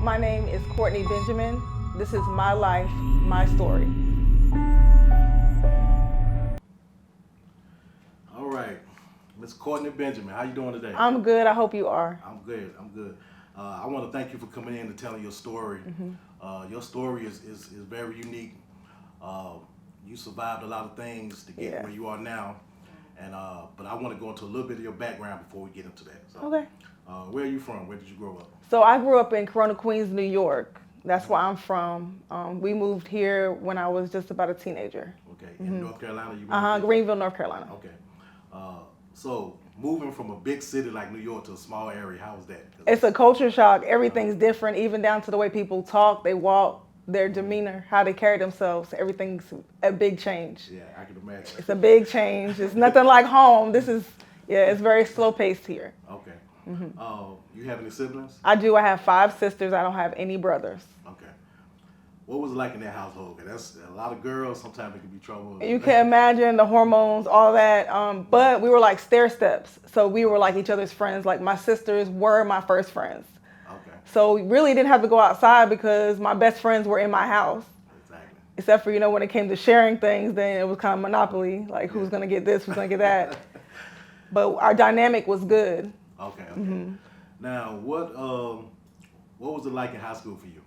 My name is Courtney Benjamin. This is my life, my story. All right, Miss Courtney Benjamin, how you doing today? I'm good. I hope you are. I'm good. I'm good. I want to thank you for coming in and telling your story. Your story is very unique. You survived a lot of things to get Yeah. where you are now, and but I want to go into a little bit of your background before we get into that. So, Okay. Where are you from? Where did you grow up? So I grew up in Corona, Queens, New York. That's where I'm from. We moved here when I was just about a teenager. Okay, in North Carolina, you moved here? Greenville, North Carolina. Okay, so moving from a big city like New York to a small area, how was that? It's a culture shock. Everything's different, even down to the way people talk, they walk, their demeanor, how they carry themselves. Everything's a big change. Yeah, I can imagine. It's a big change. It's nothing like home. It's very slow paced here. Okay. You have any siblings? I do. I have 5 sisters. I don't have any brothers. Okay. What was it like in that household? 'Cause that's a lot of girls. Sometimes it can be trouble. You can imagine the hormones, all that. But we were like stair steps. So we were like each other's friends. Like my sisters were my first friends. Okay. So we really didn't have to go outside because my best friends were in my house. Exactly. Except for, when it came to sharing things, then it was kind of monopoly. Like who's going to get this, who's going to get that. But our dynamic was good. Okay. Now, what was it like in high school for you?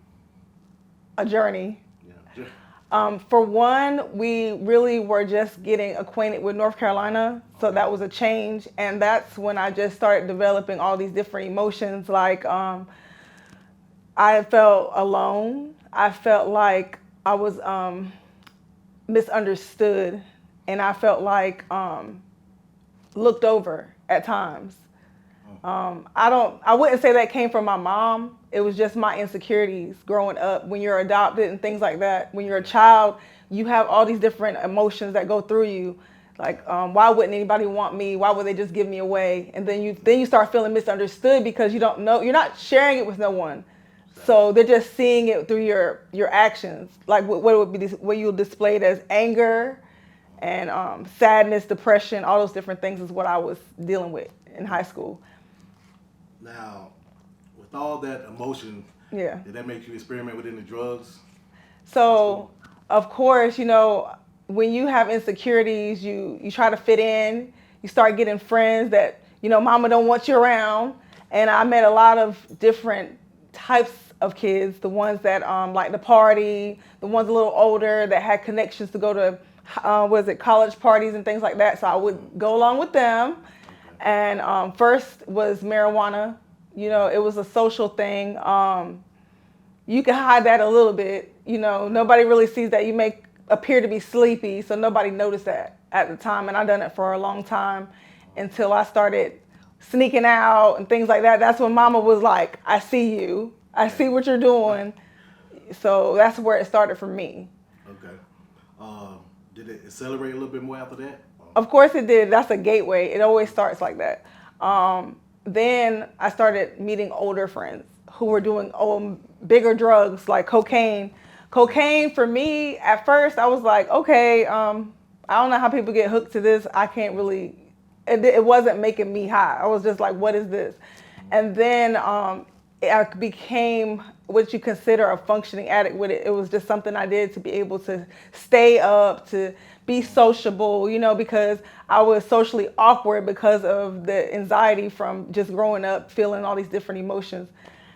A journey. Yeah. For one, we really were just getting acquainted with North Carolina. So that was a change. And that's when I just started developing all these different emotions. Like I felt alone. I felt like I was misunderstood. And I felt like looked over at times. I wouldn't say that came from my mom. It was just my insecurities growing up. When you're adopted and things like that, when you're a child, you have all these different emotions that go through you. Like, why wouldn't anybody want me? Why would they just give me away? And then you start feeling misunderstood because you don't know, you're not sharing it with no one. So they're just seeing it through your actions. Like what you displayed as anger and sadness, depression, all those different things is what I was dealing with in high school. Now, with all that emotion, Yeah. did that make you experiment with any drugs? So, of course, when you have insecurities, you try to fit in. You start getting friends that, mama don't want you around. And I met a lot of different types of kids, the ones that like to party, the ones a little older that had connections to go to, college parties and things like that. So I would go along with them. And first was marijuana. It was a social thing. You can hide that a little bit. Nobody really sees that. You may appear to be sleepy, so nobody noticed that at the time. And I done it for a long time until I started sneaking out and things like that. That's when mama was like, I see you. I see what you're doing. So that's where it started for me. Okay. Did it accelerate a little bit more after that? Of course it did. That's a gateway. It always starts like that. Then I started meeting older friends who were doing bigger drugs like cocaine. Cocaine for me, at first, I was like, okay, I don't know how people get hooked to this. I can't really, it wasn't making me high. I was just like, what is this? And then I became what you consider a functioning addict with it. It was just something I did to be able to stay up, to be sociable, because I was socially awkward because of the anxiety from just growing up, feeling all these different emotions.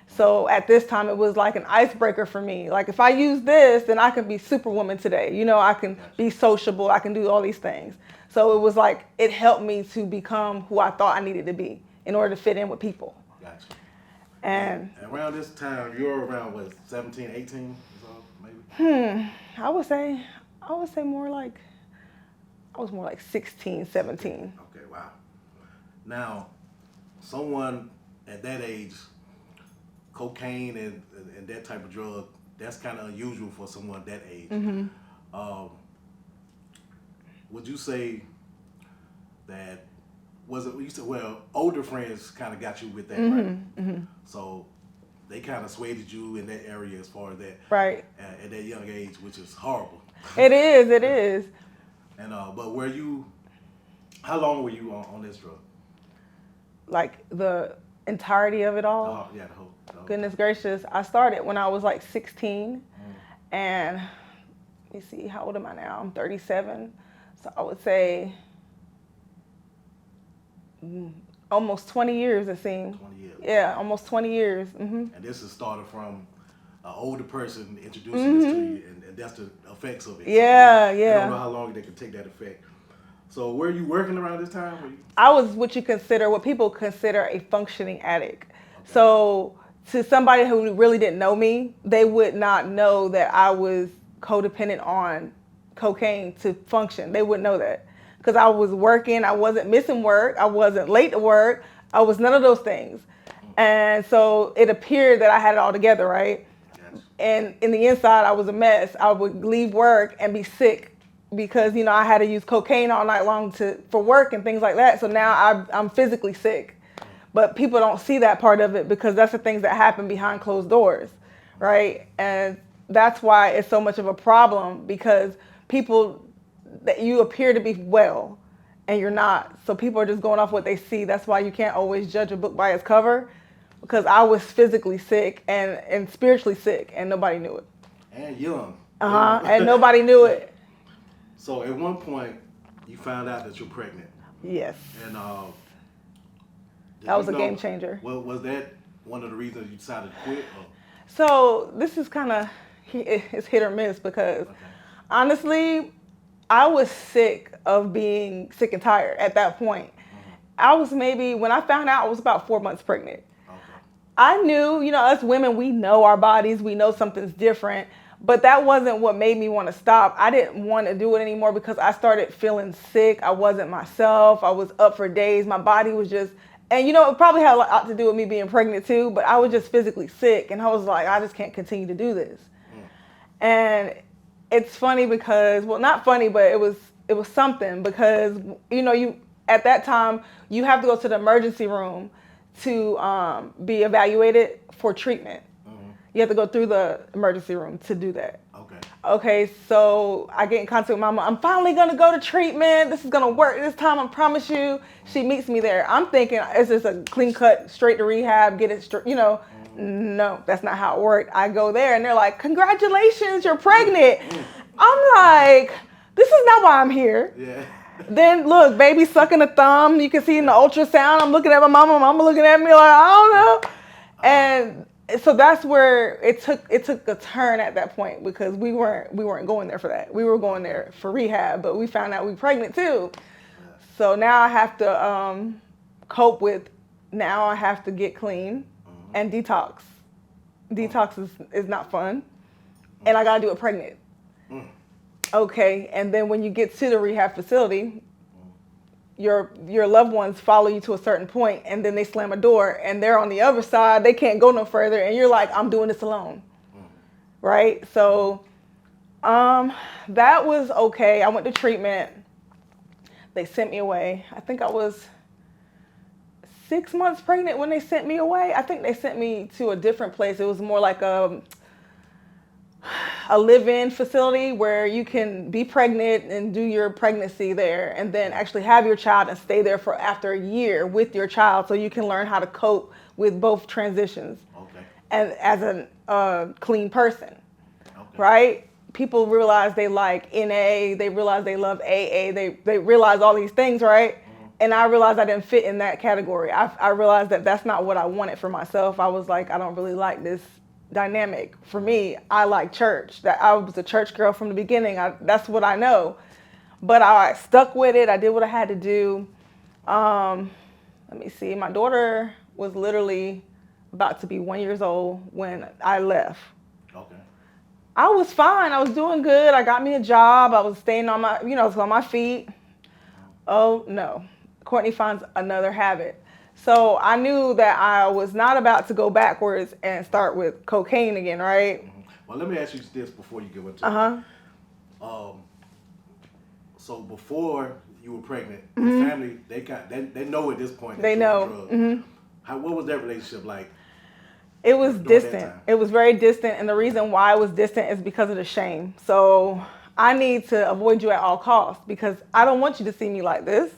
So at this time, it was like an icebreaker for me. Like if I use this, then I can be superwoman today. I can be sociable. I can do all these things. So it was like, it helped me to become who I thought I needed to be in order to fit in with people. Gotcha. And around this time, you're around, what, 17, 18 or so, maybe? I would say more like, I was more like 16, 17. Okay, wow. Now, someone at that age, cocaine and that type of drug, that's kind of unusual for someone that age. Would you say that, you said, well, older friends kind of got you with that, right? So they kind of swayed you in that area as far as that. Right. At that young age, which is horrible. It is. And but how long were you on this drug? Like the entirety of it all? Yeah, the whole Goodness gracious. I started when I was like 16. And let me see, how old am I now? I'm 37. So I would say almost 20 years, it seems. 20 years. Yeah, almost 20 years. And this is started from an older person introducing this to you, and that's the effects of it. Yeah, so, yeah. I don't know how long they can take that effect. So were you working around this time? I was what people consider a functioning addict. Okay. So to somebody who really didn't know me, they would not know that I was codependent on cocaine to function. They wouldn't know that because I was working. I wasn't missing work. I wasn't late to work. I was none of those things. And so it appeared that I had it all together, right? Yes. And in the inside, I was a mess. I would leave work and be sick because, I had to use cocaine all night long for work and things like that. So now I'm physically sick. But people don't see that part of it because that's the things that happen behind closed doors, right? And that's why it's so much of a problem because people, that you appear to be well and you're not. So people are just going off what they see. That's why you can't always judge a book by its cover because I was physically sick and spiritually sick and nobody knew it. And young. And nobody knew it. So at one point, you found out that you're pregnant. Yes. And that was a game changer. Well, was that one of the reasons you decided to quit? Or? So this is kind of, it's hit or miss because honestly, I was sick of being sick and tired at that point. I was when I found out, I was about 4 months pregnant. Okay. I knew, us women, we know our bodies, we know something's different. But that wasn't what made me want to stop. I didn't want to do it anymore because I started feeling sick. I wasn't myself. I was up for days. My body was just, and it probably had a lot to do with me being pregnant too, but I was just physically sick. And I was like, I just can't continue to do this. And it's funny because, well, not funny, but it was something because, you at that time, you have to go to the emergency room to be evaluated for treatment. You have to go through the emergency room to do that. Okay, so I get in contact with Mama. I'm finally going to go to treatment. This is going to work this time, I promise you. She meets me there. I'm thinking it's just a clean cut, straight to rehab, get it straight, No, that's not how it worked. I go there and they're like, congratulations, you're pregnant. I'm like, this is not why I'm here. Yeah. Then look, baby sucking a thumb. You can see in the ultrasound. I'm looking at my mama. Mama looking at me like, I don't know. And so that's where it took a turn at that point because we weren't going there for that. We were going there for rehab, but we found out we were pregnant too. So now I have to cope with. Now I have to get clean and detox. Detox is not fun, and I gotta do it pregnant. Okay, and then when you get to the rehab facility, your loved ones follow you to a certain point and then they slam a door and they're on the other side. They can't go no further and you're like, I'm doing this alone. Right? So that was okay. I went to treatment. They sent me away. I think I was 6 months pregnant when they sent me away. I think they sent me to a different place. It was more like a live-in facility where you can be pregnant and do your pregnancy there and then actually have your child and stay there for after a year with your child so you can learn how to cope with both transitions. Okay. And as a clean person. Okay. Right? People realize they like NA, they realize they love AA, they realize all these things, right? And I realized I didn't fit in that category. I realized that that's not what I wanted for myself. I was like, I don't really like this dynamic. For me, I like church. That I was a church girl from the beginning. That's what I know. But I stuck with it. I did what I had to do. Let me see. My daughter was literally about to be 1 year old when I left. Okay. I was fine. I was doing good. I got me a job. I was staying on my, on my feet. Oh no. Courtney finds another habit. So I knew that I was not about to go backwards and start with cocaine again, right? Well, let me ask you this before you go into it. So before you were pregnant, the family, they know at this point that they know. What was that relationship like? It was distant. It was very distant, and the reason why it was distant is because of the shame. So I need to avoid you at all costs because I don't want you to see me like this.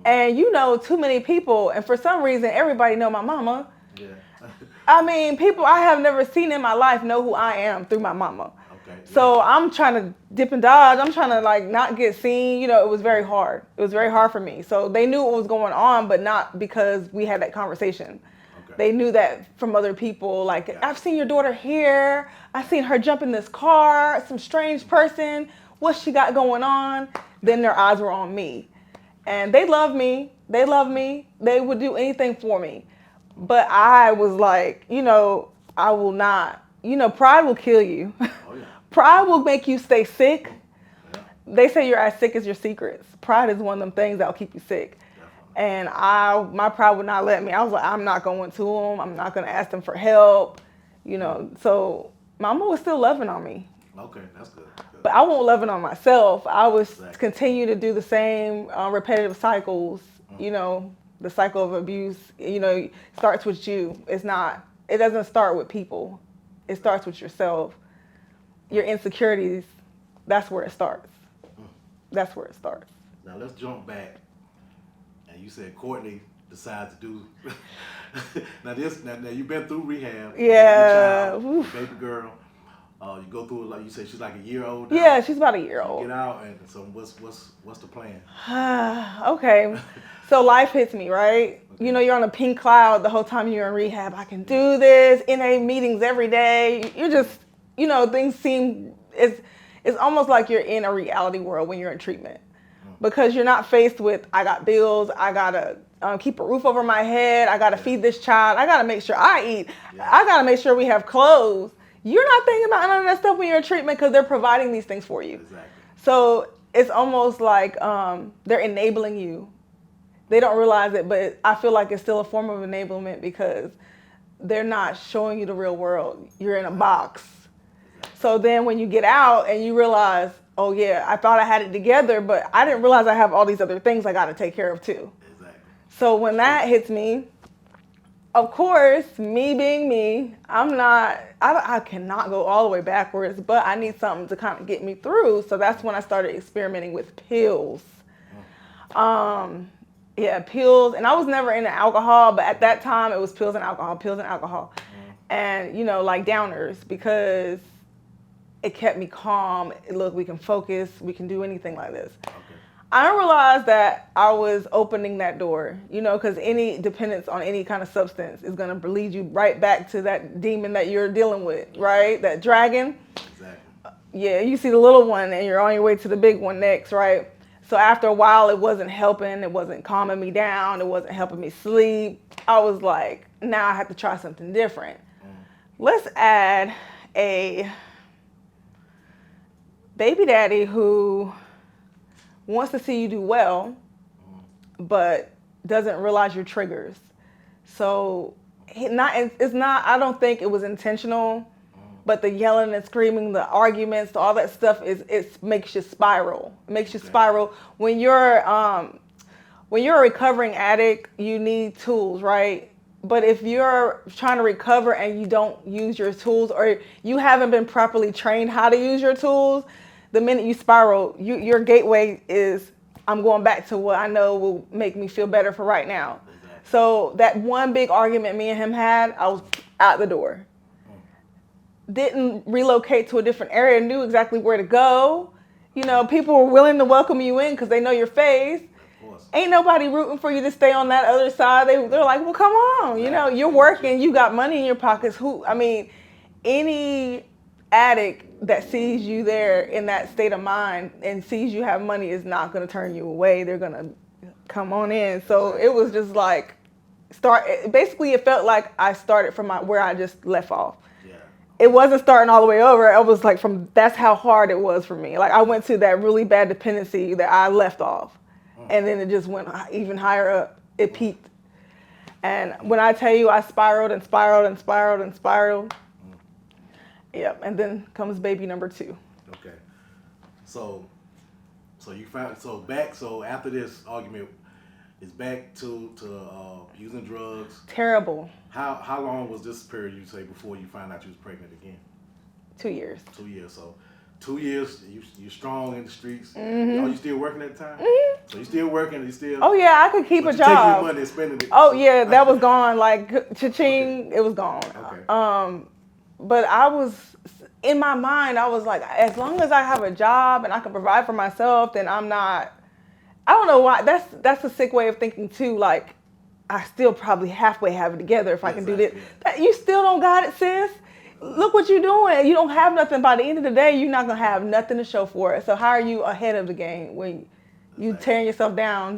And too many people, and for some reason, everybody know my mama. Yeah. I mean, people I have never seen in my life know who I am through my mama. Okay. Yeah. So I'm trying to dip and dodge. I'm trying to like not get seen. You know, it was very hard. It was very hard for me. So they knew what was going on, but not because we had that conversation. Okay. They knew that from other people. Like, I've seen your daughter here. I've seen her jump in this car. Some strange person. What's she got going on? Then their eyes were on me. And they love me. They love me. They would do anything for me. But I was like, you know, I will not. You know, pride will kill you. Oh, yeah. Pride will make you stay sick. Yeah. They say you're as sick as your secrets. Pride is one of them things that'll keep you sick. Definitely. And my pride would not let me. I was like, I'm not going to them. I'm not going to ask them for help. You know, so mama was still loving on me. Okay, that's good. Good. But I won't love it on myself. I was Exactly. continue to do the same repetitive cycles. You know, the cycle of abuse. You know, starts with you. It doesn't start with people. It starts with yourself. Your insecurities. That's where it starts. That's where it starts. Now let's jump back. And you said Courtney decided to do. now you've been through rehab. Yeah. You have a child, baby girl. You go through it like you said. She's like a year old now. Yeah, she's about a year old. Get out, and so what's the plan? Okay, so life hits me, right? Okay. You know, you're on a pink cloud the whole time you're in rehab. I can do this. NA meetings every day. You're just, you know, things seem it's almost like you're in a reality world when you're in treatment, because you're not faced with I got bills, I gotta keep a roof over my head, I gotta feed this child, I gotta make sure I eat, I gotta make sure we have clothes. You're not thinking about none of that stuff when you're in treatment because they're providing these things for you. Exactly. So it's almost like they're enabling you. They don't realize it, but I feel like it's still a form of enablement because they're not showing you the real world. You're in a box. So then when you get out and you realize, oh yeah, I thought I had it together, but I didn't realize I have all these other things I got to take care of too. Exactly. So when that hits me, of course, me being me, I cannot go all the way backwards, but I need something to kind of get me through. So that's when I started experimenting with pills. Yeah, pills. And I was never into alcohol, but at that time it was pills and alcohol. And, you know, like downers, because it kept me calm. Look, we can focus. We can do anything like this. Okay. I realized that I was opening that door, you know, because any dependence on any kind of substance is going to lead you right back to that demon that you're dealing with, right? That dragon. Exactly. Yeah, you see the little one and you're on your way to the big one next, right? So after a while, it wasn't helping. It wasn't calming me down. It wasn't helping me sleep. I was like, now I have to try something different. Let's add a baby daddy who wants to see you do well, but doesn't realize your triggers. So it's not, I don't think it was intentional, but the yelling and screaming, the arguments, all that stuff it makes you spiral. It makes you spiral. When you're a recovering addict, you need tools, right? But if you're trying to recover and you don't use your tools, or you haven't been properly trained how to use your tools, the minute you spiral, your gateway is, I'm going back to what I know will make me feel better for right now. Exactly. So that one big argument me and him had, I was out the door. Didn't relocate to a different area, knew exactly where to go. You know, people were willing to welcome you in because they know your face. Ain't nobody rooting for you to stay on that other side. They're like, well, come on. You know, you're working. You got money in your pockets. Any addict that sees you there in that state of mind and sees you have money is not going to turn you away. They're going to come on in. So it was just like basically it felt like I started from where I just left off. Yeah. It wasn't starting all the way over. It was like that's how hard it was for me. Like I went to that really bad dependency that I left off. And then it just went even higher up. It peaked. And when I tell you I spiraled and spiraled and spiraled and spiraled. Yep. And then comes baby number 2. Okay. So you found, so after this argument, it's back to using drugs. Terrible. How long was this period you say before you found out you was pregnant again? 2 years. 2 years. So 2 years, you strong in the streets. Mm-hmm. Are you still working at the time? Mm-hmm. So you still working? You still? Oh yeah, I could keep a But you taking your job. money and spending it. Oh yeah, that was gone. Like cha-ching, Okay. it was gone. Okay. But I was in my mind. I was like, as long as I have a job and I can provide for myself, then I'm not. I don't know why. That's a sick way of thinking too. Like, I still probably halfway have it together if I can do this. Exactly. You still don't got it, sis. Look what you're doing. You don't have nothing. By the end of the day, you're not gonna have nothing to show for it. So how are you ahead of the game when you tearing yourself down?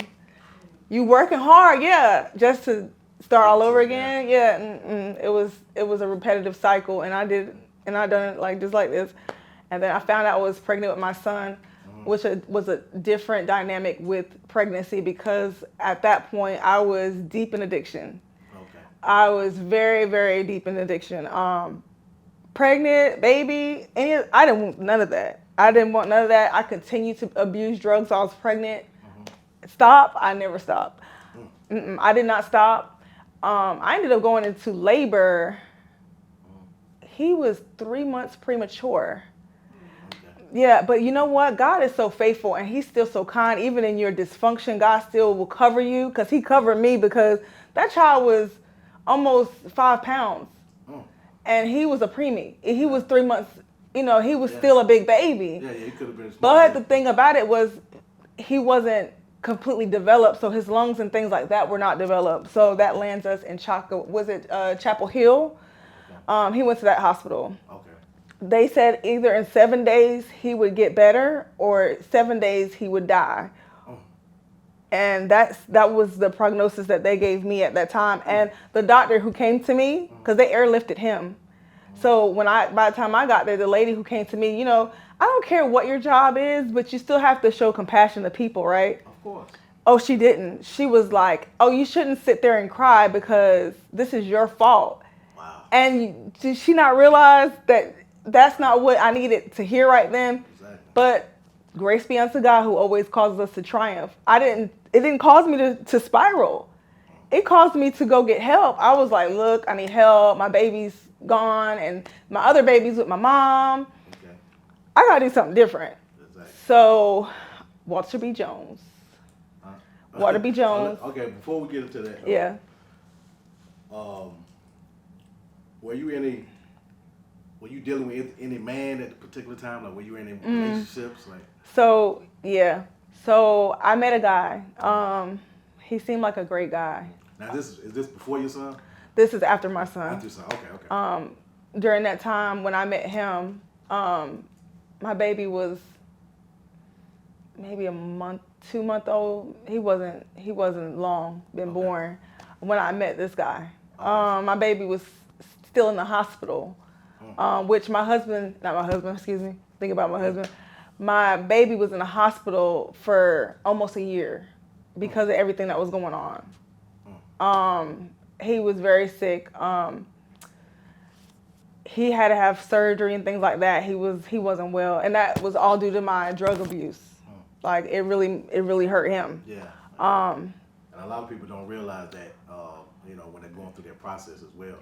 You working hard, yeah, just to start all over again. Yeah, it was a repetitive cycle, and I done it like just like this, and then I found out I was pregnant with my son, which was a different dynamic with pregnancy because at that point I was deep in addiction. Okay. I was very, very deep in addiction. Pregnant, baby, I didn't want none of that. I didn't want none of that. I continued to abuse drugs while I was pregnant. Stop, I never stopped. I did not stop. I ended up going into labor. He was 3 months premature. Yeah, but you know what? God is so faithful and he's still so kind. Even in your dysfunction, God still will cover you because he covered me because that child was almost 5 pounds. And he was a preemie. He was 3 months, he was still a big baby. Yeah, he could have been small. But the thing about it was he wasn't completely developed, so his lungs and things like that were not developed. So that lands us in Chapel Hill? Okay. He went to that hospital. Okay. They said either in 7 days he would get better or 7 days he would die. And that was the prognosis that they gave me at that time. And the doctor who came to me, because they airlifted him. So by the time I got there, the lady who came to me, I don't care what your job is, but you still have to show compassion to people, right? Of course. Oh, she didn't. She was like, oh, you shouldn't sit there and cry because this is your fault. Wow. And did she not realize that that's not what I needed to hear right then? Exactly. But grace be unto God who always causes us to triumph. It didn't cause me to spiral. It caused me to go get help. I was like, look, I need help. My baby's gone and my other baby's with my mom. Okay. I gotta do something different. Exactly. So, Walter B. Jones. Walter B. Jones. Okay, before we get into that. Yeah. Were you dealing with any man at the particular time? Like, were you in any relationships? Like. So, yeah. So I met a guy. He seemed like a great guy. Now, is this before your son? This is after my son. After your son. Okay. During that time when I met him, my baby was maybe a month, 2 month old. He wasn't long been born when I met this guy. Okay. My baby was still in the hospital, which my husband, think about my husband. My baby was in the hospital for almost a year because of everything that was going on. He was very sick. He had to have surgery and things like that. He wasn't well, and that was all due to my drug abuse. Like it really hurt him. Yeah. And a lot of people don't realize that, when they're going through their process as well.